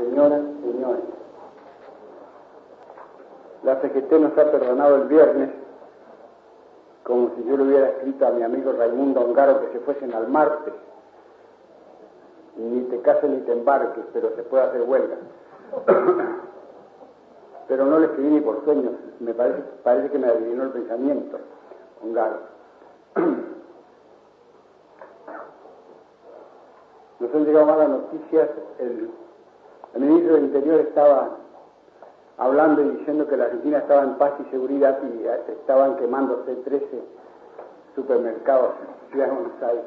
Señoras, señores, la CGT nos ha perdonado el viernes, como si yo le hubiera escrito a mi amigo Raimundo Ongaro que se fuesen al Marte. Ni te cases ni te embarques, pero se puede hacer huelga. Pero no le escribí ni por sueños, parece que me adivinó el pensamiento, Ongaro. Nos han llegado malas noticias. El ministro del Interior estaba hablando y diciendo que la Argentina estaba en paz y seguridad y estaban quemándose 13 supermercados en Ciudad de Buenos Aires.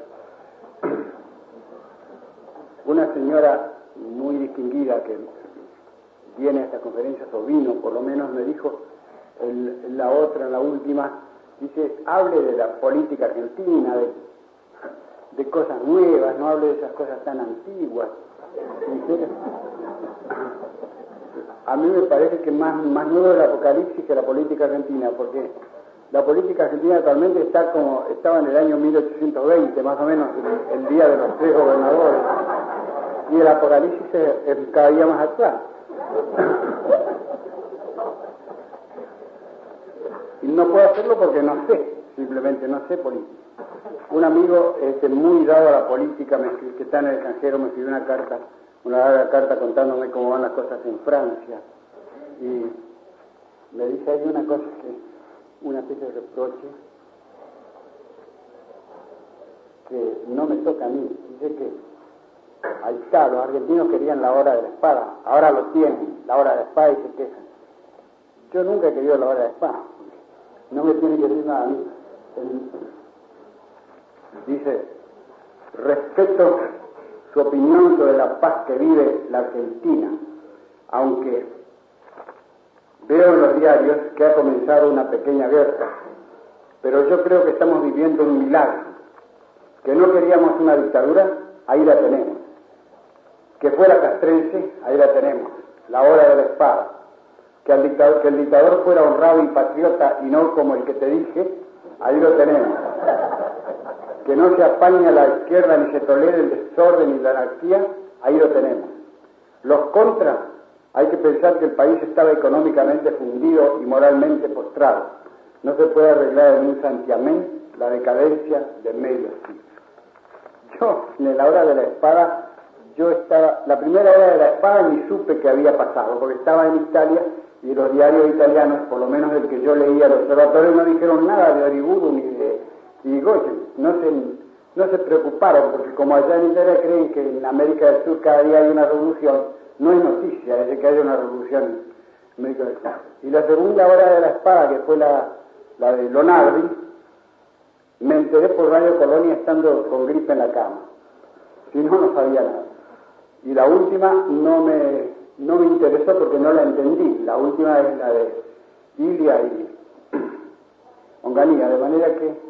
Una señora muy distinguida que viene a esta conferencia, o vino por lo menos, me dijo, la última, dice, hable de la política argentina, de cosas nuevas, no hable de esas cosas tan antiguas. A mí me parece que más nuevo es el apocalipsis que la política argentina, porque la política argentina actualmente está como estaba en el año 1820, más o menos, el día de los 3 gobernadores, y el apocalipsis es cada día más actual. Y no puedo hacerlo porque no sé, simplemente no sé política. Un amigo muy dado a la política, que está en el extranjero, me escribió una larga carta contándome cómo van las cosas en Francia, y me dice ahí una cosa una especie de reproche que no me toca a mí. Dice que ahí está, los argentinos querían la hora de la espada, ahora lo tienen, la hora de la espada, y se quejan. Yo nunca he querido la hora de la espada, no me tiene que decir nada a mí. Dice, respeto su opinión sobre la paz que vive la Argentina, aunque veo en los diarios que ha comenzado una pequeña guerra, pero yo creo que estamos viviendo un milagro. Que no queríamos una dictadura, ahí la tenemos. Que fuera castrense, ahí la tenemos, la hora de la espada. Que el dictador fuera honrado y patriota y no como el que te dije, ahí lo tenemos. Que no se apañe a la izquierda ni se tolere el desorden y la anarquía, ahí lo tenemos. Los contras, hay que pensar que el país estaba económicamente fundido y moralmente postrado. No se puede arreglar en un santiamén la decadencia de medio siglo. Yo, en la hora de la espada, la primera hora de la espada ni supe que había pasado, porque estaba en Italia y los diarios italianos, por lo menos el que yo leía, los observatorios, no dijeron nada de Uriburu ni de Irigoyen. No se preocuparon, porque como allá en Italia creen que en América del Sur cada día hay una revolución, no es noticia desde que haya una revolución en América del Sur. Y la segunda hora de la espada, que fue la de Lonardi, me enteré por Radio Colonia estando con gripe en la cama. Si no, no sabía nada. Y la última no me interesó porque no la entendí. La última es la de Ilia y Onganía, de manera que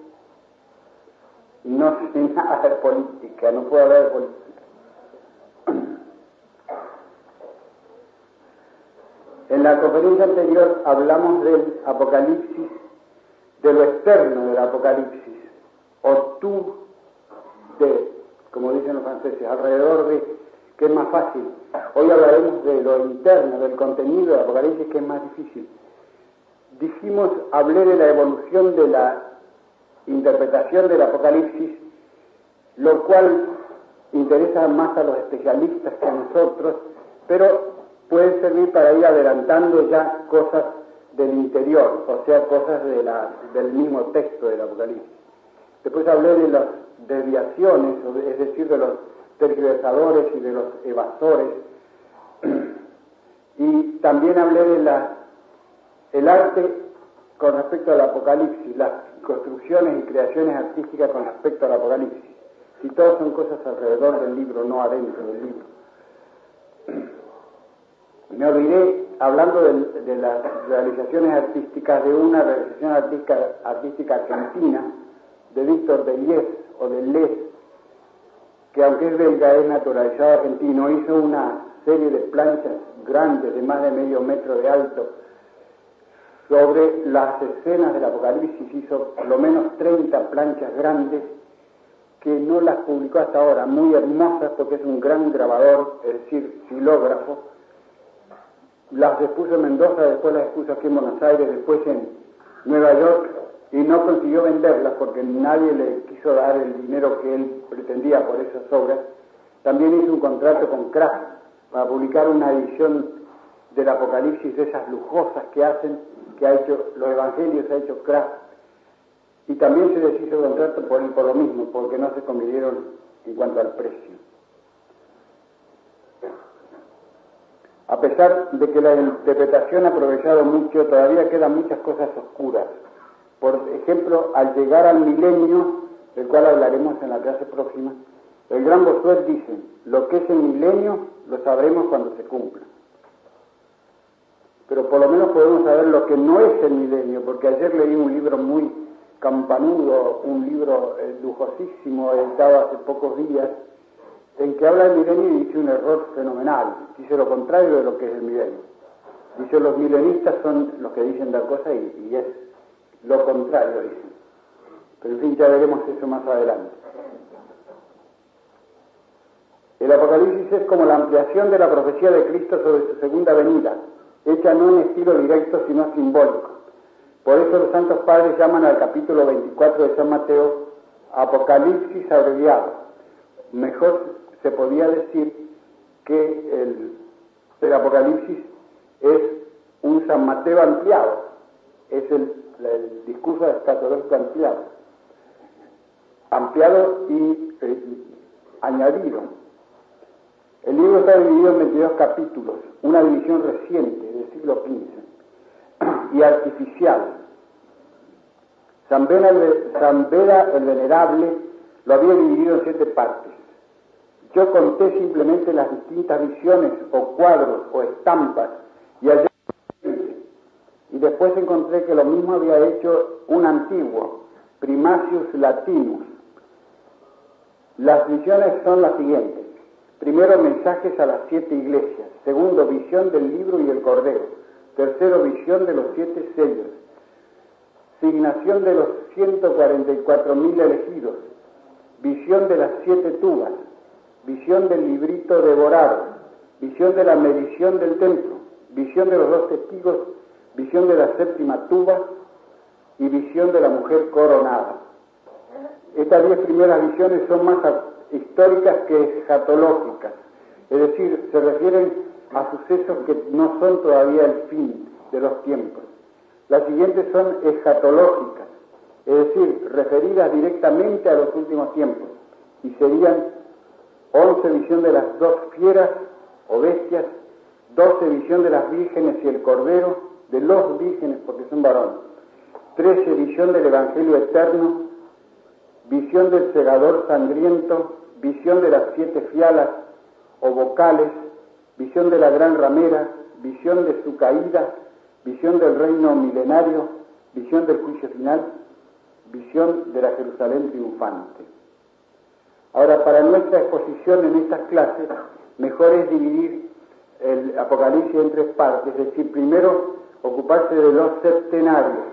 no sé nada de política, no puedo hablar de política. En la conferencia anterior hablamos del apocalipsis, de lo externo del apocalipsis, como dicen los franceses, alrededor de, que es más fácil. Hoy hablaremos de lo interno, del contenido del apocalipsis, que es más difícil. Hablé de la evolución de la interpretación del apocalipsis, lo cual interesa más a los especialistas que a nosotros, pero puede servir para ir adelantando ya cosas del interior, o sea, cosas del mismo texto del apocalipsis. Después hablé de las desviaciones, es decir, de los tergiversadores y de los evasores, y también hablé de el arte con respecto al apocalipsis, las construcciones y creaciones artísticas con respecto al apocalipsis. Si todas son cosas alrededor del libro, no adentro del libro. Me olvidé, hablando de las realizaciones artísticas, de una realización artística argentina, de Víctor Deleuze, o Deleuze, que aunque es belga, es naturalizado argentino. Hizo una serie de planchas grandes, de más de medio metro de alto, sobre las escenas del Apocalipsis. Hizo por lo menos 30 planchas grandes, que no las publicó hasta ahora, muy hermosas, porque es un gran grabador, es decir, xilógrafo, las expuso en Mendoza, después las expuso aquí en Buenos Aires, después en Nueva York, y no consiguió venderlas porque nadie le quiso dar el dinero que él pretendía por esas obras. También hizo un contrato con Kraft para publicar una edición del Apocalipsis de esas lujosas que hacen, que ha hecho los Evangelios, ha hecho Kraft, y también se deshizo el contrato por lo mismo, porque no se convinieron en cuanto al precio. A pesar de que la interpretación ha progresado mucho, todavía quedan muchas cosas oscuras. Por ejemplo, al llegar al milenio, del cual hablaremos en la clase próxima, el gran Bossuet dice: lo que es el milenio lo sabremos cuando se cumpla. Pero por lo menos podemos saber lo que no es el milenio, porque ayer leí un libro muy campanudo, un libro lujosísimo, editado hace pocos días, en que habla del milenio y dice un error fenomenal. Dice lo contrario de lo que es el milenio. Dice: los milenistas son los que dicen tal cosa y es lo contrario, dicen. Pero en fin, ya veremos eso más adelante. El Apocalipsis es como la ampliación de la profecía de Cristo sobre su segunda venida, hecha no en estilo directo sino simbólico. Por eso los santos padres llaman al capítulo 24 de San Mateo Apocalipsis abreviado. Mejor se podía decir que el Apocalipsis es un San Mateo ampliado, es el discurso escatológico ampliado y añadido. El libro está dividido en 22 capítulos, una división reciente del siglo XV y artificial. San Beda el Venerable lo había dividido en 7 partes. Yo conté simplemente las distintas visiones o cuadros o estampas y hallé, y después encontré que lo mismo había hecho un antiguo, Primatius Latinus. Las visiones son las siguientes: primero, mensajes a las 7 iglesias; segundo, visión del libro y el cordero; tercero, visión de los 7 sellos; signación de los 144.000 elegidos; visión de las 7 tubas; visión del librito devorado; visión de la medición del templo; visión de los 2 testigos; visión de la 7ª tuba y visión de la mujer coronada. Estas 10 primeras visiones son más históricas que escatológicas, es decir, se refieren a sucesos que no son todavía el fin de los tiempos. Las siguientes son escatológicas, es decir, referidas directamente a los últimos tiempos, y serían 11 visión de las 2 fieras o bestias; 12 visión de las vírgenes y el cordero, de los vírgenes porque son varones; 13 visión del evangelio eterno; visión del segador sangriento; visión de las 7 fialas o vocales; visión de la gran ramera; visión de su caída; visión del reino milenario; visión del juicio final; visión de la Jerusalén triunfante. Ahora, para nuestra exposición en estas clases, mejor es dividir el Apocalipsis en 3 partes, es decir, primero ocuparse de los septenarios,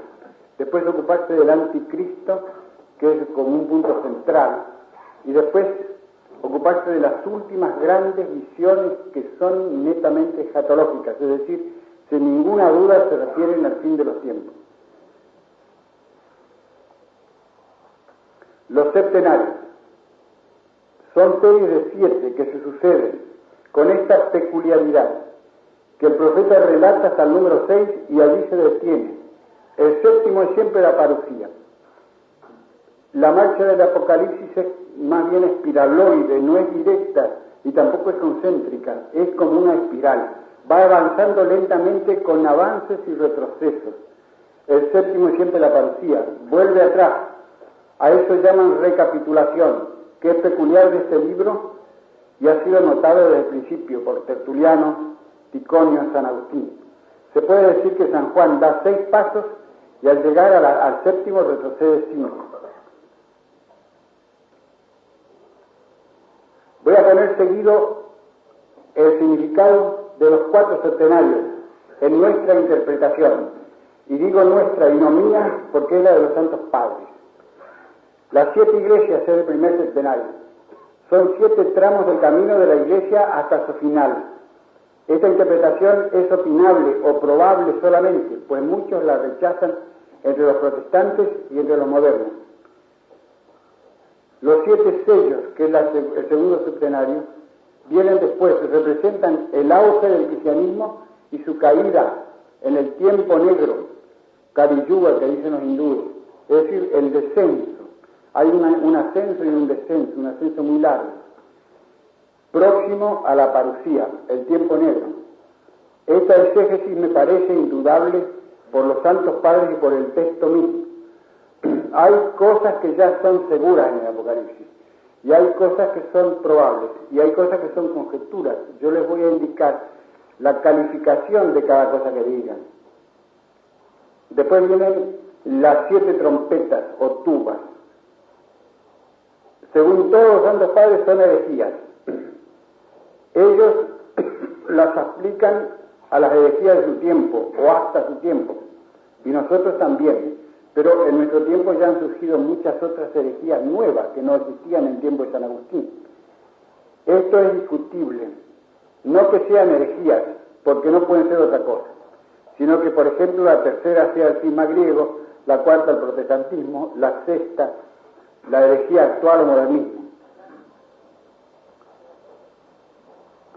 después ocuparse del anticristo, que es como un punto central, y después ocuparse de las últimas grandes visiones que son netamente escatológicas, es decir, sin ninguna duda se refieren al fin de los tiempos. Los septenarios son series de 7 que se suceden con esta peculiaridad, que el profeta relata hasta el número 6 y allí se detiene. El 7º es siempre la parucía. La marcha del Apocalipsis es más bien espiraloide, no es directa y tampoco es concéntrica, es como una espiral. Va avanzando lentamente con avances y retrocesos. El 7º es siempre la parucía, vuelve atrás. A eso llaman recapitulación, que es peculiar de este libro y ha sido notado desde el principio por Tertuliano, Ticonio, San Agustín. Se puede decir que San Juan da 6 pasos y al llegar al 7º retrocede 5. Voy a poner seguido el significado de los 4 septenarios en nuestra interpretación, y digo nuestra y no mía porque es la de los santos padres. Las 7 iglesias es el primer septenario. Son 7 tramos del camino de la iglesia hasta su final. Esta interpretación es opinable o probable solamente, pues muchos la rechazan entre los protestantes y entre los modernos. Los 7 sellos, que es el segundo septenario, vienen después, representan el auge del cristianismo y su caída en el tiempo negro, Kali Yuga, que dicen los hindúes, es decir, el descenso. Hay un ascenso y un ascenso muy largo, próximo a la parusía, el tiempo negro. Esta exégesis me parece indudable por los santos padres y por el texto mismo. Hay cosas que ya son seguras en el Apocalipsis, y hay cosas que son probables, y hay cosas que son conjeturas. Yo les voy a indicar la calificación de cada cosa que digan. Después vienen las 7 trompetas o tubas. Según todos los santos padres son herejías. Ellos las aplican a las herejías de su tiempo o hasta su tiempo, y nosotros también. Pero en nuestro tiempo ya han surgido muchas otras herejías nuevas que no existían en tiempo de San Agustín. Esto es discutible. No que sean herejías, porque no pueden ser otra cosa, sino que, por ejemplo, la tercera sea el cisma griego, la cuarta el protestantismo, la sexta la herejía actual o modernismo.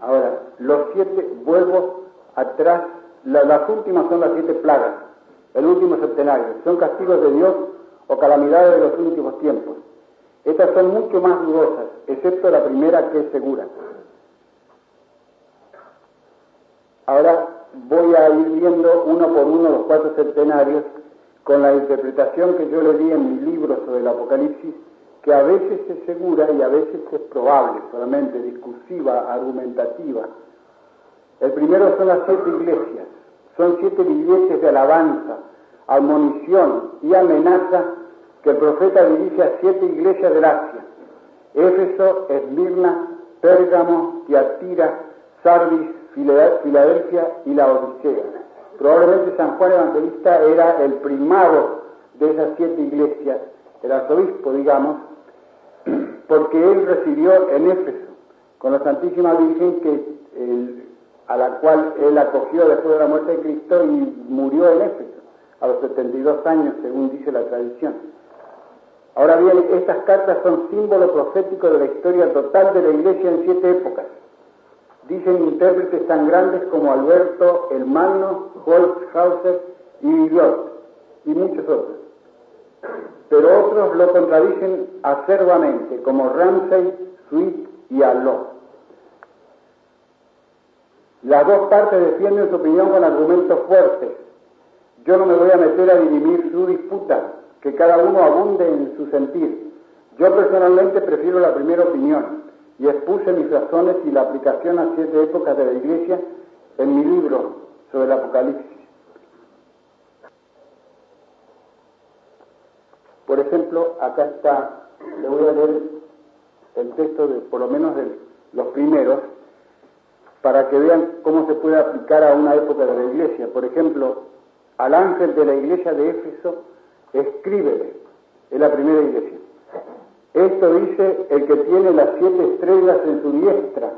Ahora, los 7, vuelvo atrás, las últimas son las 7 plagas, el último septenario, son castigos de Dios o calamidades de los últimos tiempos. Estas son mucho más dudosas, excepto la primera, que es segura. Ahora voy a ir viendo uno por uno los 4 septenarios con la interpretación que yo le di en mi libro sobre el Apocalipsis, que a veces es segura y a veces es probable, solamente discursiva, argumentativa. El primero son las 7 iglesias. Son 7 iglesias de alabanza, admonición y amenaza que el profeta dirige a 7 iglesias del Asia: Éfeso, Esmirna, Pérgamo, Tiatira, Sardis, Filadelfia y la Odisea. Probablemente San Juan Evangelista era el primado de esas 7 iglesias, el arzobispo, digamos, porque él residió en Éfeso con la Santísima Virgen, a la cual él acogió después de la muerte de Cristo, y murió en Éfeso a los 72 años, según dice la tradición. Ahora bien, estas cartas son símbolo profético de la historia total de la Iglesia en 7 épocas. Dicen intérpretes tan grandes como Alberto el Magno, Holzhauser y Villot, y muchos otros. Pero otros lo contradicen acerbamente, como Ramsay, Sweet y Allot. Las dos partes defienden su opinión con argumentos fuertes. Yo no me voy a meter a dirimir su disputa, que cada uno abunde en su sentir. Yo personalmente prefiero la primera opinión, y expuse mis razones y la aplicación a 7 épocas de la Iglesia en mi libro sobre el Apocalipsis. Por ejemplo, acá está, le voy a leer el texto de, por lo menos, de los primeros, para que vean cómo se puede aplicar a una época de la Iglesia. Por ejemplo, al ángel de la iglesia de Éfeso, escríbele, es la primera iglesia. Esto dice el que tiene las 7 estrellas en su diestra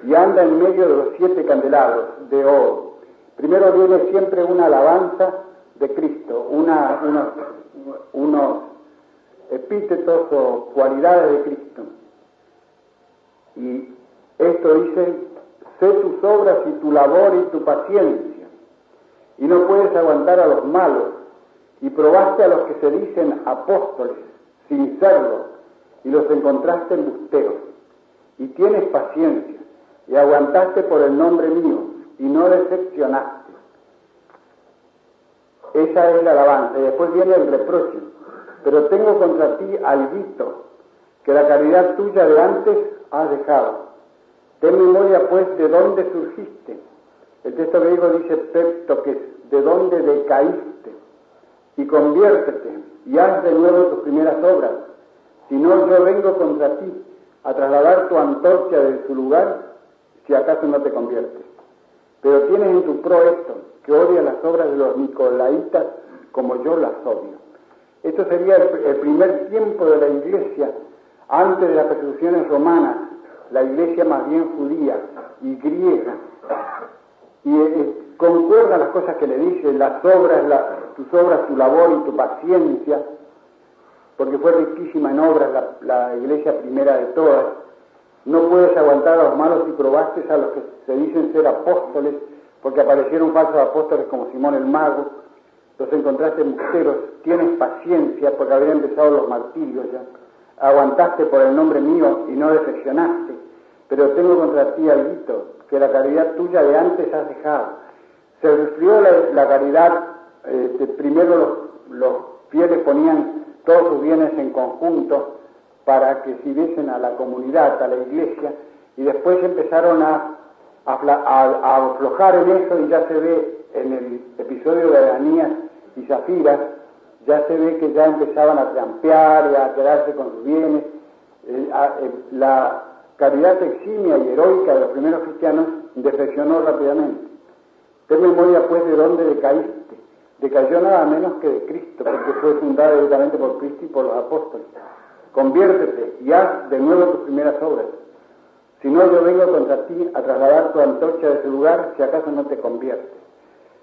y anda en medio de los 7 candelabros de oro. Primero viene siempre una alabanza de Cristo, unos epítetos o cualidades de Cristo. Y esto dice: sé tus obras y tu labor y tu paciencia, y no puedes aguantar a los malos, y probaste a los que se dicen apóstoles sin serlo, y los encontraste embusteros, y tienes paciencia, y aguantaste por el nombre mío, y no decepcionaste. Esa es la alabanza, y después viene el reproche: pero tengo contra ti alguito, que la caridad tuya de antes has dejado. Ten memoria, pues, de dónde surgiste. El texto griego dice peptokes, de dónde decaíste, y conviértete, y haz de nuevo tus primeras obras. Si no, yo vengo contra ti a trasladar tu antorcha de su lugar, si acaso no te conviertes. Pero tienes en tu pro esto, que odias las obras de los nicolaitas como yo las odio. Esto sería el primer tiempo de la iglesia, antes de las persecuciones romanas, la iglesia más bien judía y griega. y concuerdan las cosas que le dice, las obras, tus obras, tu labor y tu paciencia, porque fue riquísima en obras la iglesia primera de todas. No puedes aguantar a los malos y probaste a los que se dicen ser apóstoles, porque aparecieron falsos apóstoles como Simón el Mago, los encontraste embusteros, tienes paciencia porque habrían empezado los martirios ya, aguantaste por el nombre mío y no defeccionaste, pero tengo contra ti algo, que la caridad tuya de antes has dejado. Se resfrió la caridad, primero los fieles ponían todos sus bienes en conjunto para que sirviesen a la comunidad, a la iglesia, y después empezaron a aflojar en eso, y ya se ve en el episodio de Ananías y Zafira, ya se ve que ya empezaban a trampear y a quedarse con sus bienes. La caridad eximia y heroica de los primeros cristianos defeccionó rápidamente. Ten memoria pues de dónde decaíste. Decayó nada menos que de Cristo, porque fue fundada directamente por Cristo y por los apóstoles. Conviértete y haz de nuevo tus primeras obras. Si no, yo vengo contra ti a trasladar tu antorcha de su lugar, si acaso no te conviertes.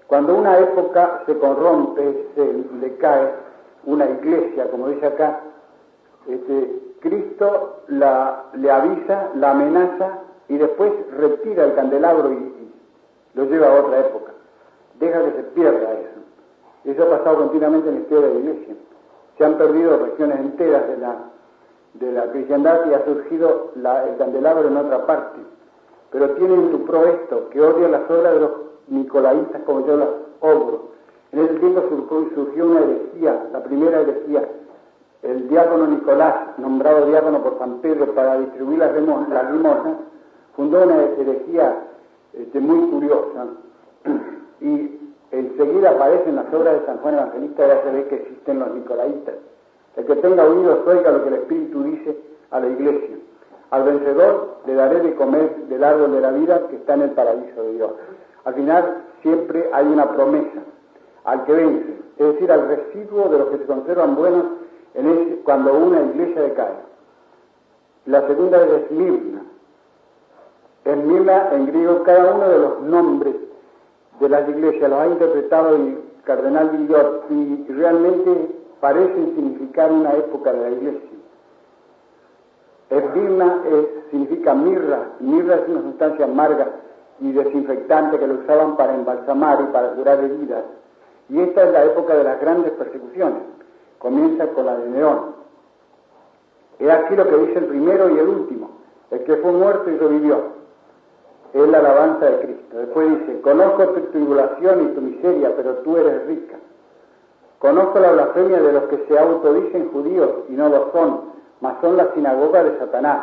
Cuando una época se corrompe, se decae, una iglesia, como dice acá, Cristo le avisa, la amenaza y después retira el candelabro y lo lleva a otra época. Deja que se pierda eso. Eso ha pasado continuamente en la historia de la iglesia. Se han perdido regiones enteras de la cristiandad y ha surgido el candelabro en otra parte. Pero tiene en su pro esto, que odia las obras de los nicolaitas como yo las obro. En ese tiempo surgió una herejía, la primera herejía. El diácono Nicolás, nombrado diácono por San Pedro para distribuir las limosnas, fundó una herejía muy curiosa. Y enseguida aparecen las obras de San Juan Evangelista, ya se ve que existen los nicolaitas. El que tenga oídos oiga lo que el Espíritu dice a la iglesia. Al vencedor le daré de comer del árbol de la vida que está en el paraíso de Dios. Al final siempre hay una promesa al que vence, es decir, al residuo de los que se conservan buenos cuando una iglesia decae. La segunda es Esmirna. Esmirna, en griego, cada uno de los nombres de las iglesias los ha interpretado el cardenal Guillot y realmente parecen significar una época de la iglesia. Esmirna significa mirra. Mirra es una sustancia amarga y desinfectante que lo usaban para embalsamar y para curar heridas. Y esta es la época de las grandes persecuciones. Comienza con la de Nerón. Es aquí lo que dice el primero y el último, el que fue muerto y revivió. Es la alabanza de Cristo. Después dice, conozco tu tribulación y tu miseria, pero tú eres rica. Conozco la blasfemia de los que se autodicen judíos y no lo son, mas son la sinagoga de Satanás.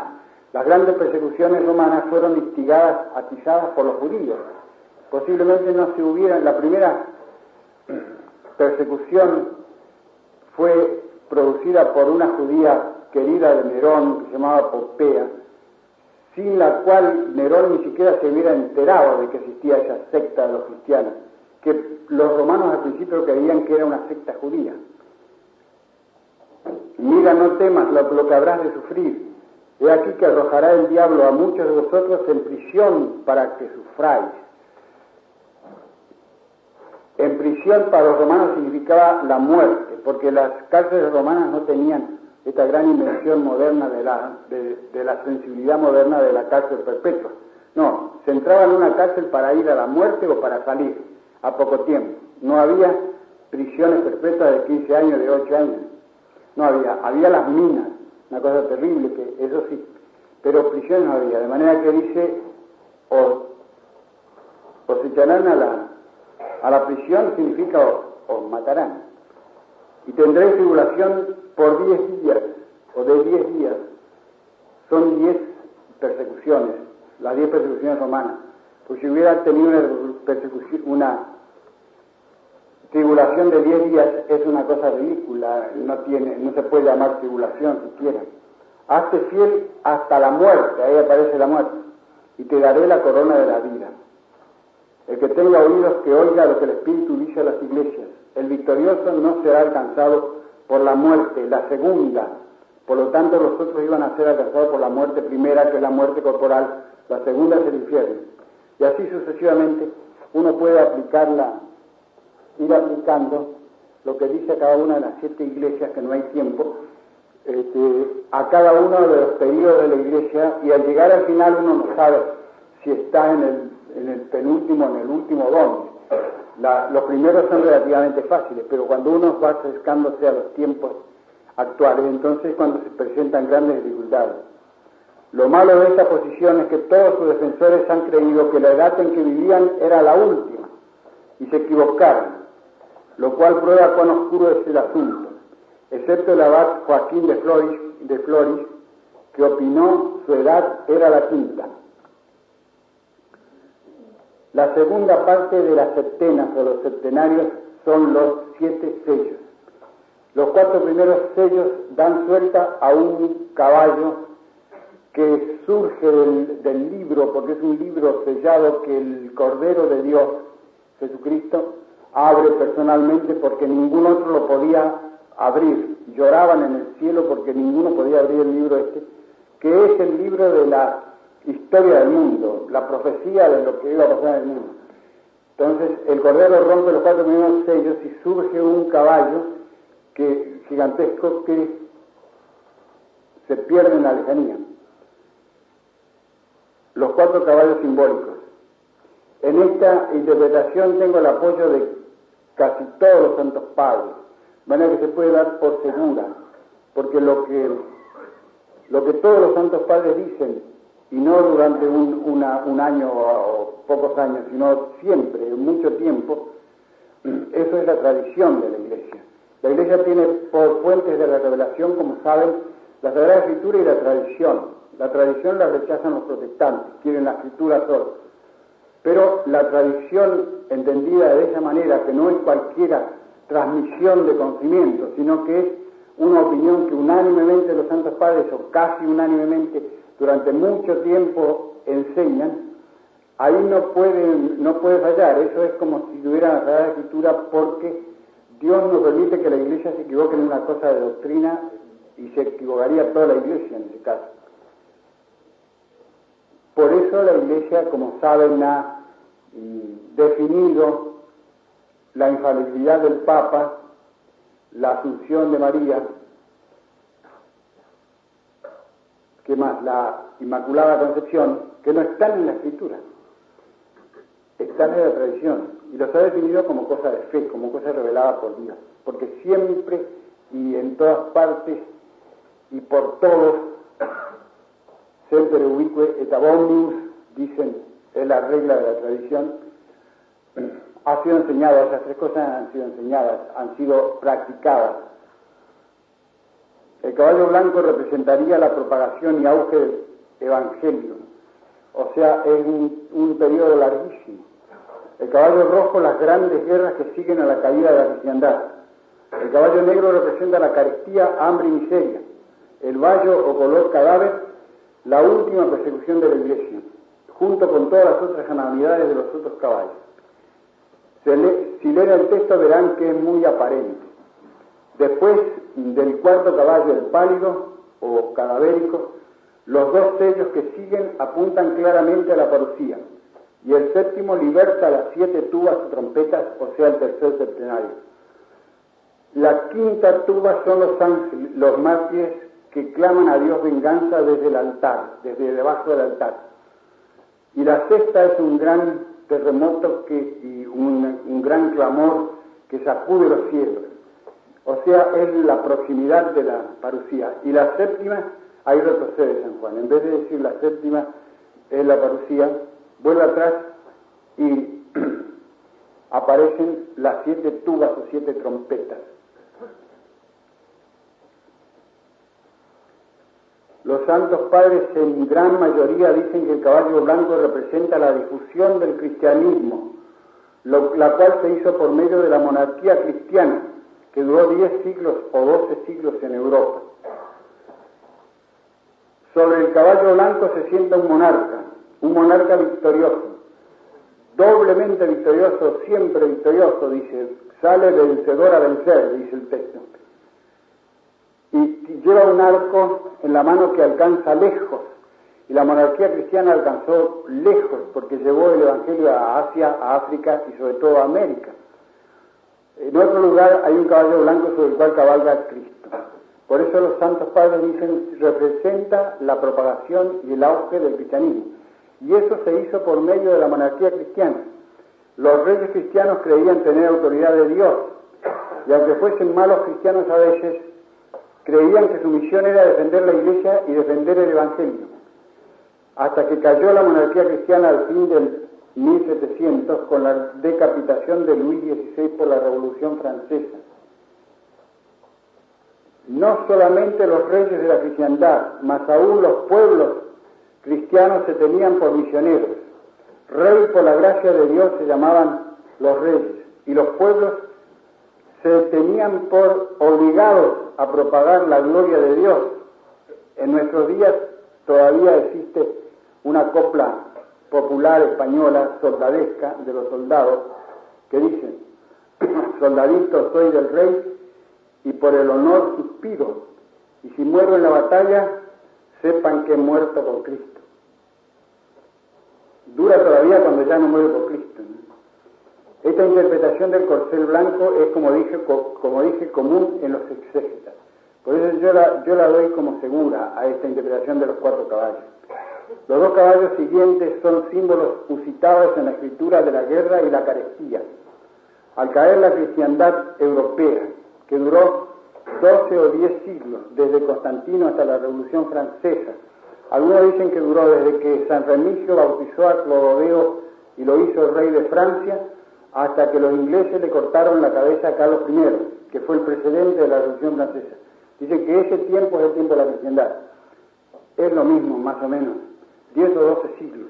Las grandes persecuciones romanas fueron instigadas, atizadas por los judíos. Posiblemente no se hubieran, la primera persecución fue producida por una judía querida de Nerón, que se llamaba Popea, sin la cual Nerón ni siquiera se hubiera enterado de que existía esa secta de los cristianos, que los romanos al principio creían que era una secta judía. Mira, no temas lo que habrás de sufrir. He aquí que arrojará el diablo a muchos de vosotros en prisión para que sufráis. En prisión para los romanos significaba la muerte, porque las cárceles romanas no tenían esta gran invención moderna de la sensibilidad moderna de la cárcel perpetua. No, se entraba en una cárcel para ir a la muerte o para salir a poco tiempo. No había prisiones perpetuas de 15 años, de 8 años. No había las minas, una cosa terrible, que eso sí, pero prisiones no había, de manera que dice, os echarán a la prisión, significa os matarán, y tendréis tribulación por 10 días, o de 10 días, son 10 persecuciones, las 10 persecuciones romanas, pues si hubiera tenido una tribulación de 10 días es una cosa ridícula, no se puede llamar tribulación siquiera. Hazte fiel hasta la muerte, ahí aparece la muerte, y te daré la corona de la vida. El que tenga oídos que oiga lo que el Espíritu dice a las iglesias. El victorioso no será alcanzado por la muerte, la segunda. Por lo tanto, los otros iban a ser alcanzados por la muerte primera, que es la muerte corporal, la segunda es el infierno. Y así sucesivamente, uno puede aplicarla, ir aplicando lo que dice cada una de las 7 iglesias, que no hay tiempo, a cada uno de los periodos de la iglesia, y al llegar al final uno no sabe si está en el penúltimo o en el último dónde. Los primeros son relativamente fáciles, pero cuando uno va acercándose a los tiempos actuales, entonces cuando se presentan grandes dificultades. Lo malo de esta posición es que todos sus defensores han creído que la edad en que vivían era la última, y se equivocaron, lo cual prueba cuán oscuro es el asunto, excepto el abad Joaquín de Floris, que opinó su edad era la quinta. La segunda parte de las septenas o los septenarios son los 7 sellos. Los 4 primeros sellos dan suelta a un caballo que surge del libro, porque es un libro sellado que el Cordero de Dios, Jesucristo, abre personalmente, porque ningún otro lo podía abrir. Lloraban en el cielo porque ninguno podía abrir el libro que es el libro de la historia del mundo, la profecía de lo que iba a pasar en el mundo. Entonces el Cordero rompe los 4 primeros sellos y surge un caballo gigantesco que se pierde en la lejanía. Los 4 caballos simbólicos. En esta interpretación tengo el apoyo de casi todos los santos padres, de manera que se puede dar por segura, porque lo que todos los santos padres dicen, y no durante un año o pocos años, sino siempre, mucho tiempo, eso es la tradición de la Iglesia. La Iglesia tiene por fuentes de la revelación, como saben, la Sagrada Escritura y la tradición. La tradición la rechazan los protestantes, quieren la Escritura solo. Pero la tradición entendida de esa manera, que no es cualquiera transmisión de conocimiento, sino que es una opinión que unánimemente los santos padres, o casi unánimemente, durante mucho tiempo enseñan, ahí no puede fallar. Eso es como si tuviera la Sagrada Escritura, porque Dios no permite que la Iglesia se equivoque en una cosa de doctrina, y se equivocaría toda la Iglesia en ese caso. Por eso la Iglesia, como saben, ha definido la infalibilidad del Papa, la Asunción de María, ¿qué más? La Inmaculada Concepción, que no están en la Escritura, están en la tradición, y los ha definido como cosa de fe, como cosa revelada por Dios, porque siempre y en todas partes y por todos, semper ubique et ab omnibus, dicen, es la regla de la tradición, ha sido enseñado, esas 3 cosas han sido enseñadas, han sido practicadas. El caballo blanco representaría la propagación y auge del Evangelio, o sea, es un periodo larguísimo. El caballo rojo, las grandes guerras que siguen a la caída de la cristiandad. El caballo negro representa la carestía, hambre y miseria. El vallo o color cadáver, la última persecución de la Iglesia, junto con todas las otras calamidades de los otros caballos. Si leen el texto verán que es muy aparente. Después del 4 caballo, el pálido o cadavérico, los 2 sellos que siguen apuntan claramente a la parucía, y el 7º liberta las 7 tubas o trompetas, o sea, el tercer septenario. La 5ª tuba son los ángeles, los mártires que claman a Dios venganza desde el altar, desde debajo del altar. Y la 6ª es un gran terremoto y un gran clamor que sacude los cielos. O sea, es la proximidad de la parucía. Y la 7ª, ahí retrocede San Juan. En vez de decir la 7ª es la parucía, vuelve atrás y aparecen las 7 tubas o 7 trompetas. Los santos padres en gran mayoría dicen que el caballo blanco representa la difusión del cristianismo, la cual se hizo por medio de la monarquía cristiana, que duró 10 siglos o 12 siglos en Europa. Sobre el caballo blanco se sienta un monarca victorioso, doblemente victorioso, siempre victorioso, dice, sale vencedor a vencer, dice el texto. Y lleva un arco en la mano que alcanza lejos, y la monarquía cristiana alcanzó lejos porque llevó el Evangelio a Asia, a África y sobre todo a América. En otro lugar hay un caballo blanco sobre el cual cabalga Cristo. Por eso los santos padres dicen, representa la propagación y el auge del cristianismo. Y eso se hizo por medio de la monarquía cristiana. Los reyes cristianos creían tener autoridad de Dios, y aunque fuesen malos cristianos a veces, creían que su misión era defender la iglesia y defender el Evangelio. Hasta que cayó la monarquía cristiana al fin del 1700 con la decapitación de Luis XVI por la Revolución Francesa. No solamente los reyes de la cristiandad, mas aún los pueblos cristianos se tenían por misioneros. Rey por la gracia de Dios se llamaban los reyes, y los pueblos se tenían por obligados a propagar la gloria de Dios. En nuestros días todavía existe una copla popular española, soldadesca, de los soldados, que dicen, soldadito soy del rey y por el honor suspiro, y si muero en la batalla, sepan que he muerto por Cristo. Dura todavía cuando ya no muere por Cristo, ¿no? Esta interpretación del corcel blanco es, como dije, común en los exégetas. Por eso yo la doy como segura a esta interpretación de los 4 caballos. Los 2 caballos siguientes son símbolos usitados en la escritura de la guerra y la carestía. Al caer la cristiandad europea, que duró 12 o 10 siglos, desde Constantino hasta la Revolución Francesa, algunos dicen que duró desde que San Remigio bautizó a Clodoveo y lo hizo rey de Francia, hasta que los ingleses le cortaron la cabeza a Carlos I, que fue el precedente de la Revolución Francesa. Dicen que ese tiempo es el tiempo de la cristiandad. Es lo mismo, más o menos, 10 o 12 siglos.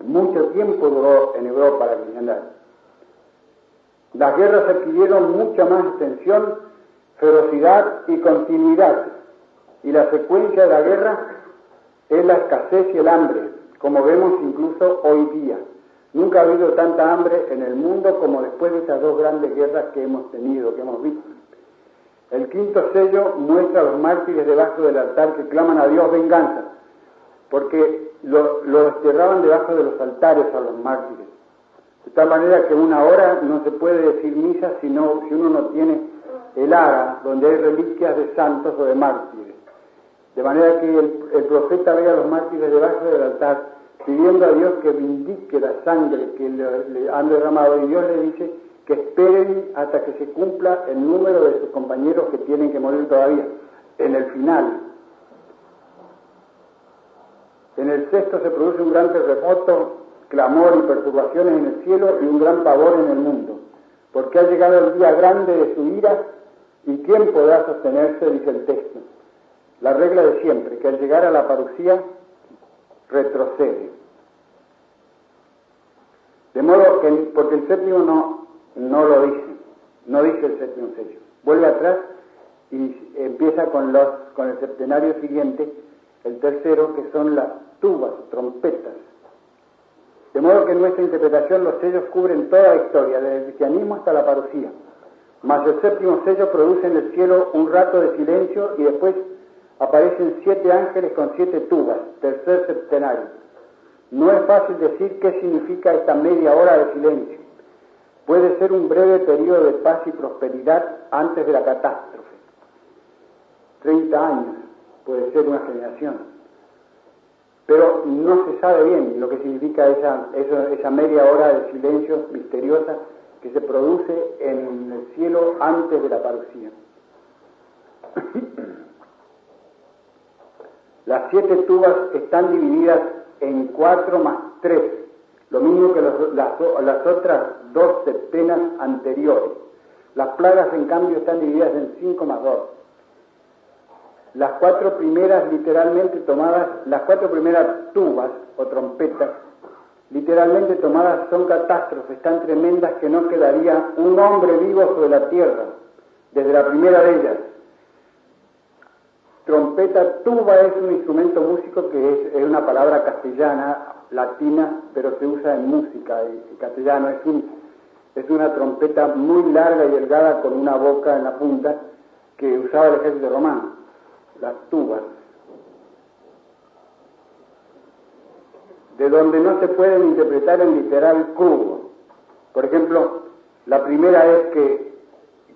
Mucho tiempo duró en Europa la cristiandad. Las guerras adquirieron mucha más extensión, ferocidad y continuidad. Y la secuencia de la guerra es la escasez y el hambre, como vemos incluso hoy día. Nunca ha habido tanta hambre en el mundo como después de estas 2 grandes guerras que hemos tenido, que hemos visto. El 5.º sello muestra a los mártires debajo del altar que claman a Dios venganza, porque lo desterraban debajo de los altares a los mártires. De tal manera que una hora no se puede decir misa si uno no tiene el ara donde hay reliquias de santos o de mártires. De manera que el profeta ve a los mártires debajo del altar pidiendo a Dios que vindique la sangre que le han derramado, y Dios le dice que esperen hasta que se cumpla el número de sus compañeros que tienen que morir todavía, en el final. En el 6.º se produce un gran terremoto, clamor y perturbaciones en el cielo y un gran pavor en el mundo, porque ha llegado el día grande de su ira, y ¿quién podrá sostenerse?, dice el texto. La regla de siempre, que al llegar a la parusía, retrocede. De modo que, porque el 7.º no lo dice, no dice el 7.º sello. Vuelve atrás y empieza con el septenario siguiente, el 3.º, que son las tubas, trompetas. De modo que en nuestra interpretación los sellos cubren toda la historia, desde el cristianismo hasta la parusía. Mas el 7.º sello produce en el cielo un rato de silencio y después aparecen 7 ángeles con 7 tubas, tercer septenario. No es fácil decir qué significa esta media hora de silencio. Puede ser un breve periodo de paz y prosperidad antes de la catástrofe. 30 años puede ser una generación. Pero no se sabe bien lo que significa esa media hora de silencio misteriosa que se produce en el cielo antes de la parusía. Las 7 tubas están divididas en 4 más 3, lo mismo que las otras 2 septenas anteriores. Las plagas, en cambio, están divididas en 5 más 2. Las 4 primeras las 4 primeras tubas o trompetas, literalmente tomadas, son catástrofes tan tremendas que no quedaría un hombre vivo sobre la tierra, desde la primera de ellas. Trompeta, tuba es un instrumento músico que es una palabra castellana, latina, pero se usa en música en castellano. Es una trompeta muy larga y delgada con una boca en la punta que usaba el ejército romano, las tubas. de donde no se pueden interpretar en literal crudo. Por ejemplo, la primera es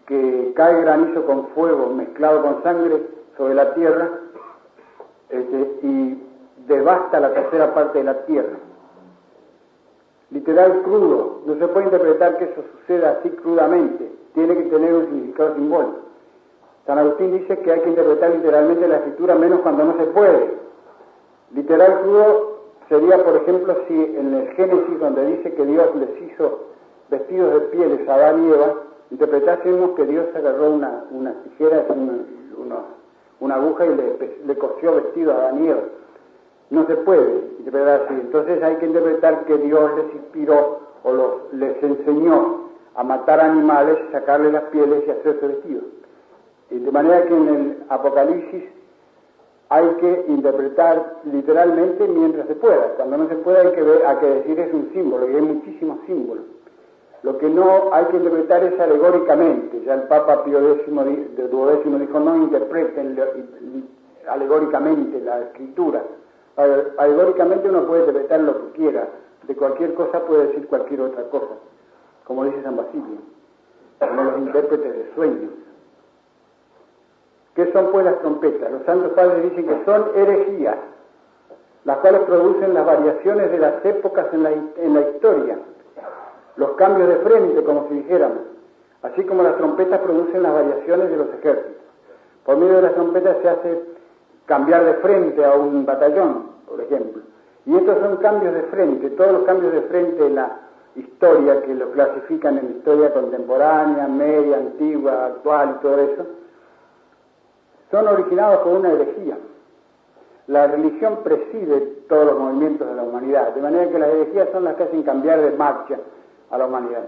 que cae granizo con fuego mezclado con sangre sobre la tierra y devasta la tercera parte de la tierra. Literal crudo, no se puede interpretar que eso suceda así crudamente, tiene que tener un significado simbólico. San Agustín dice que hay que interpretar literalmente la escritura menos cuando no se puede. Literal crudo sería, por ejemplo, si en el Génesis, donde dice que Dios les hizo vestidos de pieles a Adán y Eva, interpretásemos que Dios agarró unas tijeras, una aguja y le cosió vestido a Adán y Eva. No se puede interpretar así. Entonces hay que interpretar que Dios les inspiró o les enseñó a matar animales, sacarle las pieles y hacerse vestidos. Y de manera que en el Apocalipsis hay que interpretar literalmente mientras se pueda. Cuando no se puede hay que decir es un símbolo, y hay muchísimos símbolos. Lo que no hay que interpretar es alegóricamente. Ya el Papa Pío X dijo, no interpreten alegóricamente la escritura. Alegóricamente uno puede interpretar lo que quiera, de cualquier cosa puede decir cualquier otra cosa, como dice San Basilio, como los intérpretes de sueños. ¿Qué son pues las trompetas? Los santos padres dicen que son herejías, las cuales producen las variaciones de las épocas en la historia, los cambios de frente, como si dijéramos, así como las trompetas producen las variaciones de los ejércitos. Por medio de las trompetas se hace cambiar de frente a un batallón, por ejemplo. Y estos son cambios de frente, todos los cambios de frente en la historia, que lo clasifican en historia contemporánea, media, antigua, actual y todo eso, son originados por una herejía. La religión preside todos los movimientos de la humanidad, de manera que las herejías son las que hacen cambiar de marcha a la humanidad.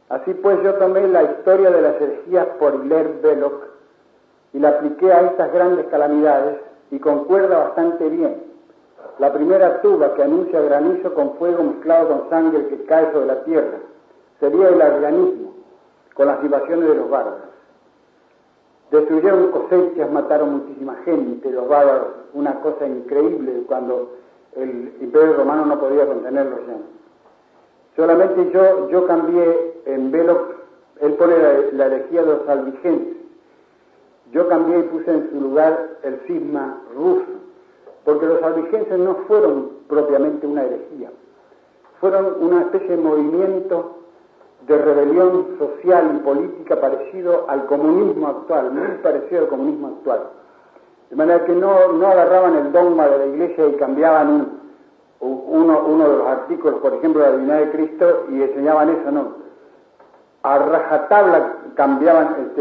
Así pues yo tomé la historia de las herejías por Hilaire Belloc y la apliqué a estas grandes calamidades y concuerda bastante bien. La primera tuba que anuncia granizo con fuego mezclado con sangre que cae sobre la tierra sería el arrianismo, con las invasiones de los bárbaros. Destruyeron cosechas, mataron muchísima gente, los bárbaros, una cosa increíble cuando el Imperio Romano no podía contenerlos ya. Solamente yo cambié en Belloc, él pone la herejía de los albigenses. Yo cambié y puse en su lugar el cisma ruso, porque los albigenses no fueron propiamente una herejía, fueron una especie de movimiento de rebelión social y política parecido al comunismo actual, muy parecido al comunismo actual. De manera que no agarraban el dogma de la Iglesia y cambiaban uno de los artículos, por ejemplo, de la divinidad de Cristo, y enseñaban eso, no. A rajatabla cambiaban,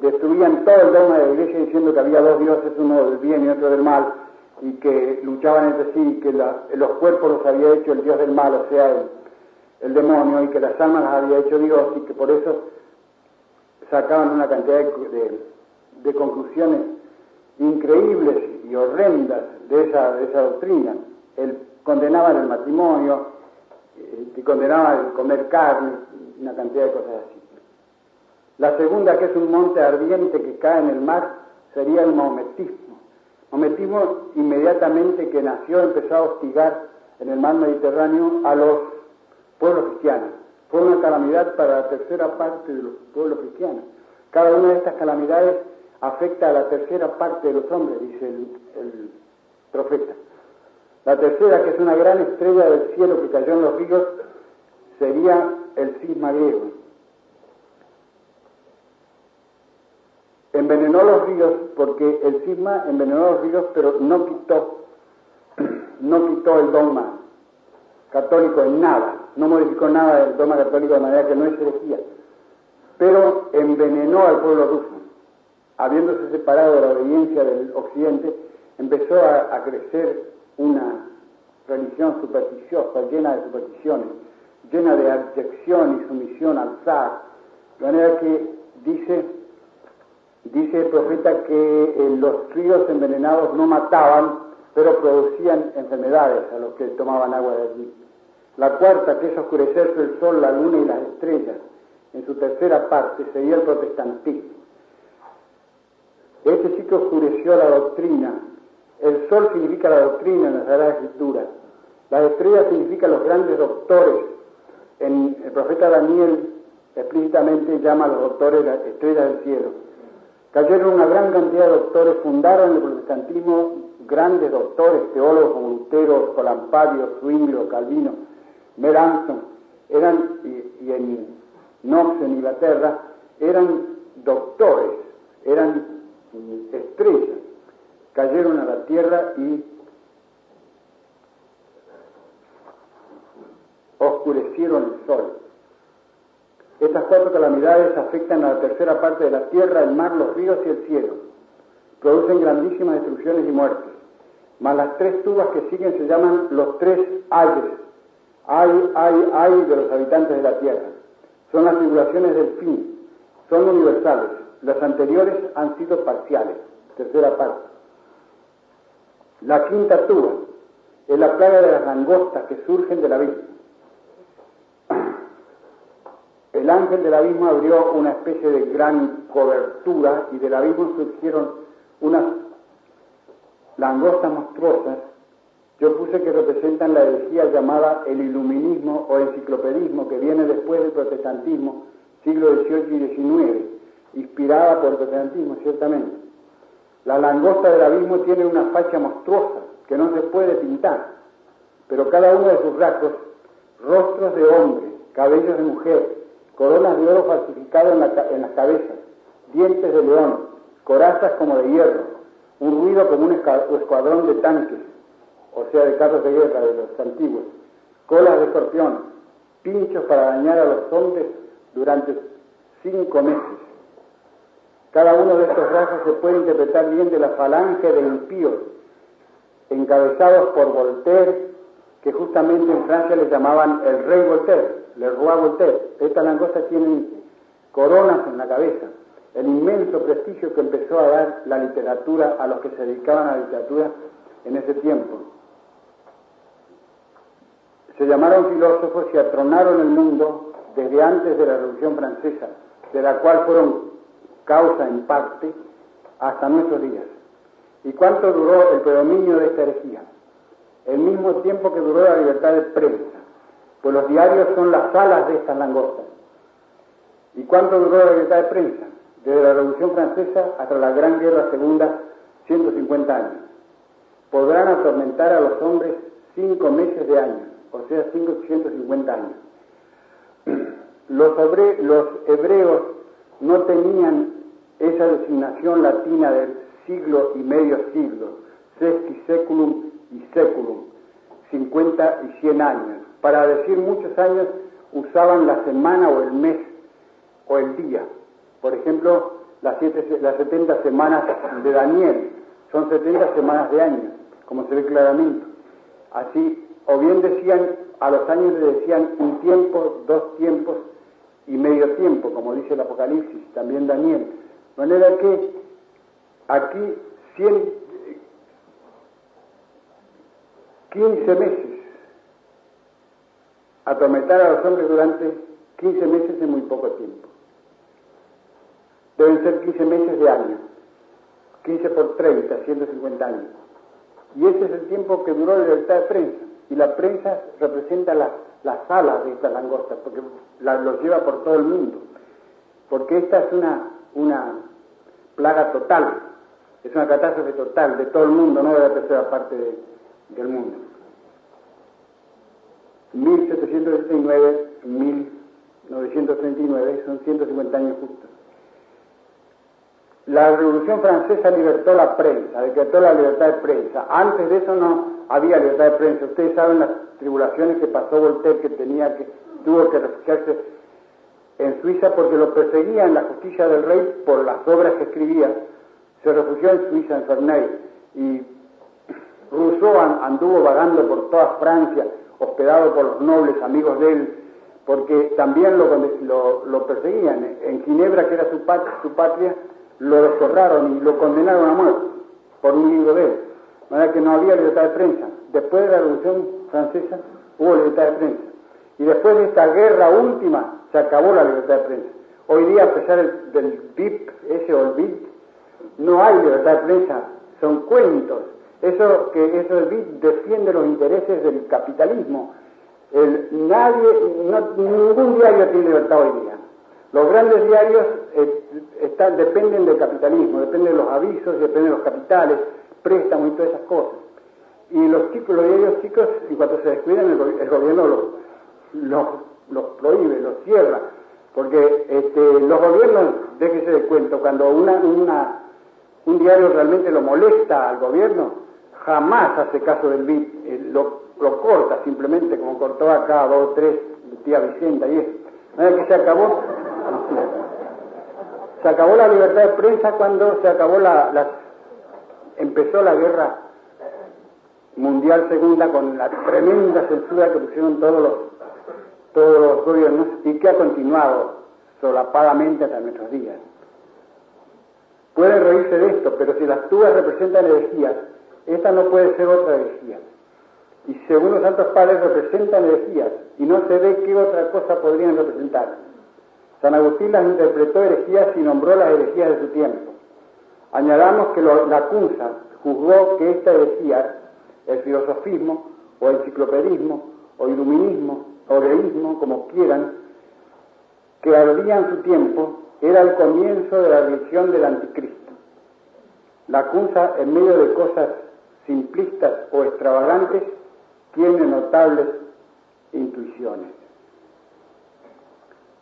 destruían todo el dogma de la Iglesia diciendo que había dos dioses, uno del bien y otro del mal, y que luchaban entre sí, y que los cuerpos los había hecho el dios del mal, o sea, el demonio, y que las almas las había hecho Dios, y que por eso sacaban una cantidad de conclusiones increíbles y horrendas de esa doctrina. Él condenaba el matrimonio, que condenaba el comer carne, una cantidad de cosas así. La segunda, que es un monte ardiente que cae en el mar, sería el maometismo. Maometismo, inmediatamente que nació, empezó a hostigar en el mar Mediterráneo a los pueblos cristianos. Fue una calamidad para la tercera parte de los pueblos cristianos. Cada una de estas calamidades afecta a la tercera parte de los hombres, dice el profeta. La tercera, que es una gran estrella del cielo que cayó en los ríos, sería el cisma griego. Envenenó los ríos porque el cisma envenenó los ríos, pero no quitó el dogma católico en nada, no modificó nada del dogma católico de manera que no es herejía, pero envenenó al pueblo ruso. Habiéndose separado de la obediencia del occidente, empezó a crecer una religión supersticiosa, llena de supersticiones, llena de abyección y sumisión al zar, de manera que dice el profeta que los ríos envenenados no mataban, pero producían enfermedades a los que tomaban agua de allí. La cuarta, que es oscurecerse el sol, la luna y las estrellas, en su tercera parte, sería el protestantismo. Este sí que oscureció la doctrina El sol significa la doctrina en la Sagrada Escritura. Las estrellas significan los grandes doctores. El profeta Daniel explícitamente llama a los doctores las estrellas del cielo. Cayeron una gran cantidad de doctores, fundaron el protestantismo grandes doctores, teólogos como Lutero, Colampario, Zwinglio, Calvino, Melanchthon, y en Knox, en Inglaterra, eran doctores, eran estrellas. Cayeron a la tierra y oscurecieron el sol. Estas 4 calamidades afectan a la tercera parte de la tierra, el mar, los ríos y el cielo. Producen grandísimas destrucciones y muertes. Mas las 3 tubas que siguen se llaman los 3 ayes. Ay de los habitantes de la tierra. Son las tribulaciones del fin. Son universales. Las anteriores han sido parciales. Tercera parte. La 5ª tuba es la plaga de las langostas que surgen del abismo. El ángel del abismo abrió una especie de gran cobertura y del abismo surgieron unas langostas monstruosas. Yo puse que representan la herejía llamada el iluminismo o enciclopedismo, que viene después del protestantismo, siglo XVIII y XIX, inspirada por el protestantismo, ciertamente. La langosta del abismo tiene una facha monstruosa que no se puede pintar, pero cada uno de sus rasgos, rostros de hombre, cabellos de mujer, coronas de oro falsificado en las cabezas, dientes de león, corazas como de hierro, un ruido como un escuadrón de tanques, o sea, de carros de guerra de los antiguos, colas de escorpión, pinchos para dañar a los hombres durante 5 meses. Cada uno de estos rasgos se puede interpretar bien de la falange de impíos, encabezados por Voltaire, que justamente en Francia le llamaban el rey Voltaire, le Roi Voltaire. Estas langostas tienen coronas en la cabeza. El inmenso prestigio que empezó a dar la literatura a los que se dedicaban a la literatura en ese tiempo. Se llamaron filósofos y atronaron el mundo desde antes de la Revolución Francesa, de la cual fueron causa en parte hasta nuestros días. ¿Y cuánto duró el predominio de esta herejía? El mismo tiempo que duró la libertad de prensa, pues los diarios son las alas de estas langostas. ¿Y cuánto duró la libertad de prensa? Desde la Revolución Francesa hasta la Gran Guerra Segunda, 150 años. Podrán atormentar a los hombres 5 meses de año, o sea, 150 años. Los hebreos no tenían esa designación latina del siglo y medio siglo, sexti seculum y seculum, 50 y 100 años. Para decir muchos años usaban la semana o el mes o el día. Por ejemplo, las 70 semanas de Daniel son 70 semanas de año, como se ve claramente. Así, o bien decían, a los años le decían un tiempo, 2 tiempos y medio tiempo, como dice el Apocalipsis, también Daniel. De manera que aquí 15 meses, atormentar a los hombres durante 15 meses es muy poco tiempo. Deben ser 15 meses de año, 15 por 30, 150 años. Y ese es el tiempo que duró la libertad de prensa. Y la prensa representa las alas de estas langostas, porque los lleva por todo el mundo. Porque esta es una plaga total, es una catástrofe total de todo el mundo, no de la tercera parte del mundo. 1769-1939 son 150 años justos. La Revolución Francesa libertó la prensa, decretó la libertad de prensa. Antes de eso no había libertad de prensa. Ustedes saben las tribulaciones que pasó Voltaire, tuvo que refugiarse en Suiza porque lo perseguían la justicia del rey por las obras que escribía. Se refugió en Suiza, en Ferney, y Rousseau anduvo vagando por toda Francia, hospedado por los nobles amigos de él, porque también lo perseguían. En Ginebra, que era su patria, lo desterraron y lo condenaron a muerte por un libro de él. De manera que no había libertad de prensa. Después de la Revolución Francesa hubo libertad de prensa. Y después de esta guerra última se acabó la libertad de prensa. Hoy día, a pesar del BIP, ese o el BIP, no hay libertad de prensa. Son cuentos. Eso el BID defiende los intereses del capitalismo. Ningún diario tiene libertad hoy día. Los grandes diarios dependen del capitalismo, dependen de los avisos, dependen de los capitales, préstamos y todas esas cosas. Y los diarios chicos, en cuanto se descuidan, el gobierno los prohíbe, los cierra. Porque los gobiernos, déjese de cuento, cuando un diario realmente lo molesta al gobierno, jamás hace caso del BID, lo corta simplemente, como cortó acá 2 o 3, tía Vicenta y eso. ¿No es que se acabó? Se acabó la libertad de prensa cuando se acabó empezó la guerra mundial segunda con la tremenda censura que pusieron todos los gobiernos y que ha continuado solapadamente hasta nuestros días. Pueden reírse de esto, pero si las tubas representan herejías, esta no puede ser otra herejía. Y según los santos padres representan herejías, y no se ve qué otra cosa podrían representar. San Agustín las interpretó herejías y nombró las herejías de su tiempo. Añadamos que la Cunza juzgó que esta herejía, el filosofismo, o enciclopedismo, o iluminismo, o deísmo, como quieran, que ardía en su tiempo, era el comienzo de la religión del anticristo. La Cunza, en medio de cosas simplistas o extravagantes, tiene notables intuiciones.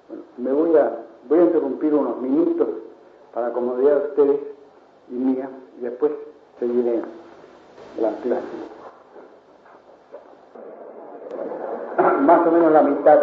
Bueno, voy a interrumpir unos minutos para comodidad de ustedes y mía, y después seguiré la clase. Más o menos la mitad